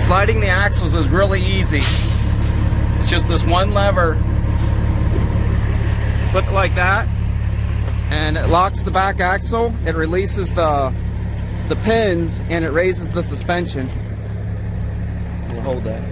Sliding the axles is really easy. It's just this one lever. Flip it like that, and it locks the back axle. It releases the pins, and it raises the suspension. We'll hold that.